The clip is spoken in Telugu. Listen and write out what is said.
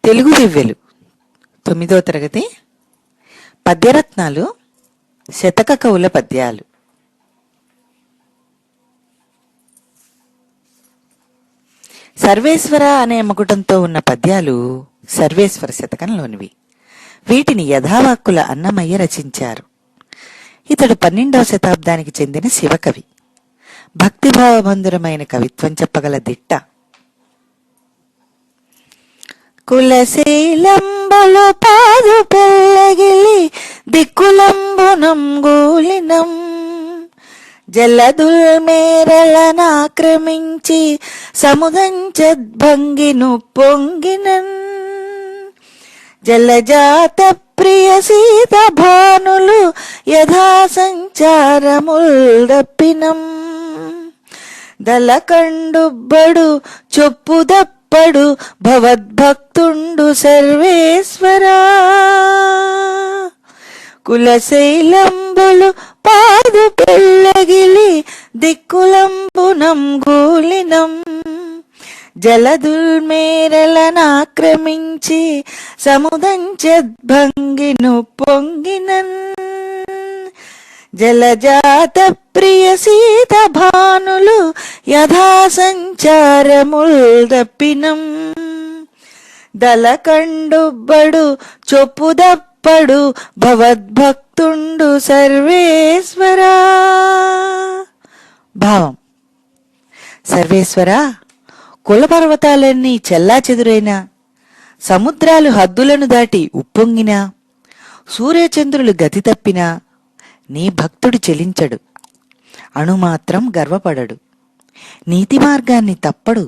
తెలుగు దివ్యలు 9వ తరగతి పద్యరత్నాలు శతక కవుల పద్యాలు. సర్వేశ్వర అనే మకుటంతో ఉన్న పద్యాలు సర్వేశ్వర శతకంలోనివి. వీటిని యథావాక్కుల అన్నమయ్య రచించారు. ఇతడు 12వ శతాబ్దానికి చెందిన శివకవి. భక్తిభావబంధురమైన కవిత్వం చెప్పగల దిట్ట. కులశీలంబులు పాదు పెళ్ళగిలి దిక్కులంబునం గూలినం జలదుల్మేరలనాక్రమించి సముదంచద్భంగిను పొంగినన్ జలజాత ప్రియ సీత భానులు యథా సంచారముల్ దప్పినం దలకండుబ్బడు చొప్పుదప్పడు భవద్భక్తుండు సర్వేశ్వరా కులశైలంబులు పాదు పెళ్ళగిలి దిక్కులంబునం గూలినం జలదుల్మేరలనాక్రమించి సముదంచద్భంగిను పొంగినన్ జలజాత ప్రియ సీత భానులు యథా సంచారముల్ దప్పినం దలకండుబ్బడు చొప్పుదప్పడు భవద్భక్తుండు సర్వేశ్వరా. భావం: సర్వేశ్వరా, కులపర్వతాలన్నీ చెల్లాచెదురైనా, సముద్రాలు హద్దులను దాటి ఉప్పొంగినా, సూర్యచంద్రులు గతి తప్పినా నీ భక్తుడు చెలించడు, అణుమాత్రం గర్వపడడు, నీతి మార్గాన్ని తప్పడు,